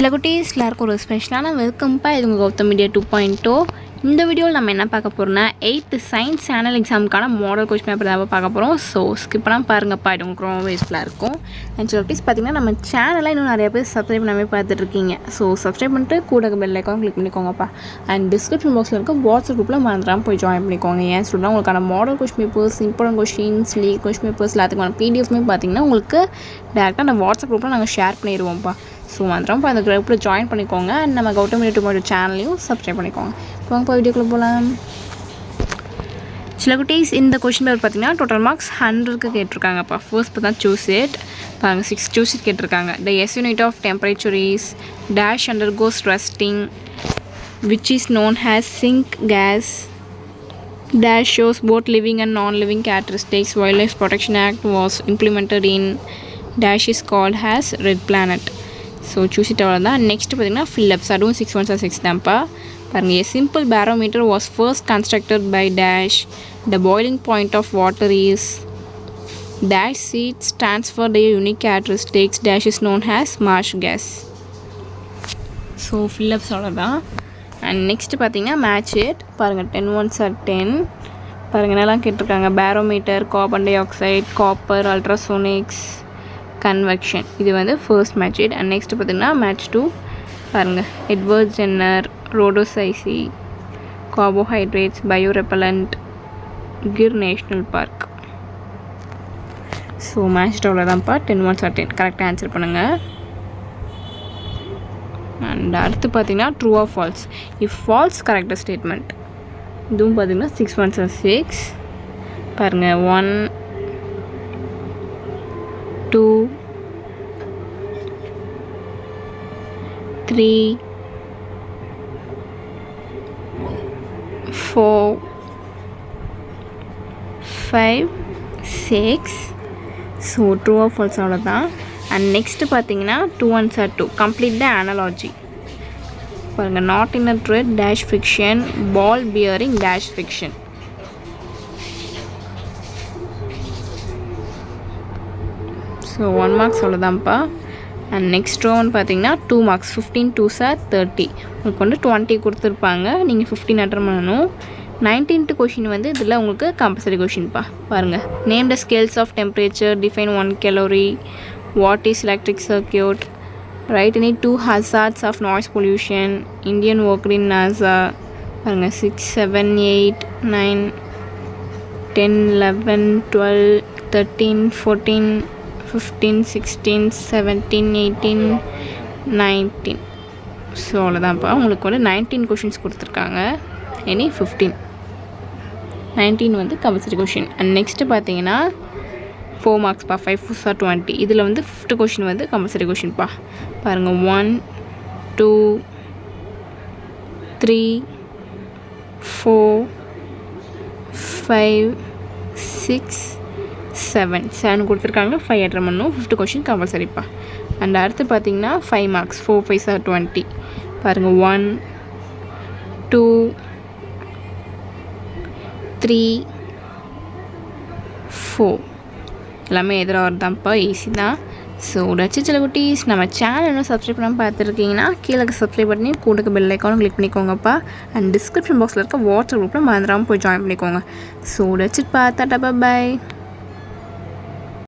சில குட்டீஸ் எல்லாருக்கும் ஒரு ஸ்பெஷலான வெல்கம்ப்பா. இது உங்கள் கௌதம் மீடியா 2.0. இந்த வீடியோவில் நம்ம என்ன பார்க்க போகிறோம்னா 8th சயின்ஸ் சேனல் எக்ஸாமுக்கான மாடல் கொஸ்டின் பேப்பர் தான் பார்க்க போகிறோம். ஸோ ஸ்கிப் பண்ணால் பாருங்கப்பா, இது உங்களுக்கு ரொம்ப யூஸ்ஃபுல்லாக இருக்கும். அண்ட் சில குட்டீஸ் பார்த்திங்கன்னா நம்ம சேனலை இன்னும் நிறைய பேர் சப்ஸ்கிரைப் பண்ணாமே பார்த்துட்ருக்கீங்க. ஸோ சப்ஸ்கிரைப் பண்ணிட்டு கூட பெல் ஐக்கான் கிளிக் பண்ணிக்கோங்கப்பா. அண்ட் டிஸ்கிரிப்ஷன் பாக்ஸில் இருக்க வாட்ஸ்அப் குரூப்பில் மறந்துடாமல் போய் ஜாயின் பண்ணிக்கோங்க. ஏன் சொல்லுங்கள், உங்களுக்கான model question papers, important questions, leak question papers எல்லாத்துக்கான பிடிஎஃப்மே பார்த்திங்கன்னா உங்களுக்கு டேரெக்டாக அந்த வாட்ஸ்அப் குரூப்பில் நாங்கள் ஷேர் பண்ணிடுவோம்ப்பா. ஸோ வந்துடும் அந்த குரூப்பில் ஜாயின் பண்ணிக்கோங்க. அண்ட் நம்ம கௌதம் மீடியா 2.0 சேனலையும் சப்ஸ்கிரைப் பண்ணிக்கோங்க. இப்போ வாங்க வீடியோக்குள்ளே போகலாம். சில குட்டீஸ் இந்த கொஸ்டின் பேப்பர் பார்த்தீங்கன்னா டோட்டல் மார்க்ஸ் 100க்கு கேட்டிருக்காங்கப்பா. ஃபர்ஸ்ட் பார்த்தா சூஸ் இட் பாருங்கள், 6 சூஸ் இட் கேட்டிருக்காங்க. The SI unit of temperature is dash undergoes rusting which is known as zinc gas dash shows both living and non-living characteristics. Wildlife Protection Act was implemented in dash is called as red planet. So choose it அவ்வளோ தான். Next பார்த்திங்கன்னா fill-ups, அதுவும் 6 1 6 தான்ப்பா. பாருங்கள், a simple barometer was first constructed by dash. The boiling point of water is dash seeds stands for their unique characteristics. Dash is known as marsh gas. So fill ups அவ்வளோ தான். And next பார்த்தீங்கன்னா match it பாருங்கள். 10 1s are 10 பாருங்கள் என்னெல்லாம் கேட்டிருக்காங்க. Barometer, carbon dioxide, copper, ultrasonics, convection. இது வந்து first match it. And next பார்த்தீங்கன்னா மேட்ச் 2 பாருங்கள். எட்வர்ட் ஜென்னர், ரோடோசைசி, carbohydrates, bio repellent, Gir national park. So match அவ்வளோதான்ப்பா. 10 1s are 10 கரெக்டாக ஆன்சர் பண்ணுங்கள். அண்ட் அடுத்து பார்த்தீங்கன்னா true or falls. If falls கரெக்டாக ஸ்டேட்மெண்ட். இதுவும் பார்த்தீங்கன்னா 6 1s are 6 பாருங்கள். 1 2 3 4 5 6. ஸோ ட்ரூ ஆர் ஃபால்ஸ் அவ்வளோதான். அண்ட் நெக்ஸ்ட்டு பார்த்தீங்கன்னா 2 1s are 2 complete the analogy பாருங்கள். Knot in a thread dash friction, ball bearing dash friction. So 1 marks அவ்வளோதான்ப்பா. And next ரோன்னு பார்த்தீங்கன்னா 2 மார்க்ஸ். 15 2s are 30. உங்களுக்கு வந்து 20 கொடுத்துருப்பாங்க, நீங்கள் 15 அட்டன் பண்ணணும். 19th கொஷின் வந்து இதில் உங்களுக்கு கம்பல்சரி கொஷின்ப்பா. பாருங்கள். Name the scales of temperature, define 1 calorie, what is electric circuit, write any 2 hazards of noise pollution, Indian worker in NASA. பாருங்கள் 6 7 8 9 10 11 12 13 14 15 16 17 18 19. ஸோ அவ்வளோதான்ப்பா. உங்களுக்கு வந்து 19 கொஷின்ஸ் கொடுத்துருக்காங்க. எனி 15 19 வந்து கம்பல்சரி கொஷின். அண்ட் நெக்ஸ்ட்டு பார்த்தீங்கன்னா 4 மார்க்ஸ்ப்பா. 5 4s are 20. இதில் வந்து 5th கொஷின் வந்து compulsory கொஷின்ப்பா. பாருங்கள். 1 2 3 4 5 6 7 கொடுத்துருக்காங்க. 5 அட்டன் பண்ணணும். 5th question கம்பல்சரிப்பா. அண்ட் அடுத்து பார்த்தீங்கன்னா 5 மார்க்ஸ். 4 5s are 20. பாருங்கள். 1 2 3 4 எல்லாமே எதிராக வருதான்ப்பா. ஈஸி தான். ஸோ உடச்சு சில குட்டீஸ் நம்ம சேனல் இன்னும் சப்ஸ்கிரைப் பண்ணாமல் பார்த்துருக்கீங்கன்னா கீழே சப்ஸ்கிரைப் பண்ணி கூடக்கு பெல் ஐக்கானும் கிளிக் பண்ணிக்கோங்கப்பா. அண்ட் டிஸ்கிரிப்ஷன் பாக்ஸில் இருக்க வாட்ஸ்அப் குரூப்பில் மறந்துடாமல் போய் ஜாயின் பண்ணிக்கோங்க. ஸோ உடச்சிட்டு பார்த்தா பாய்.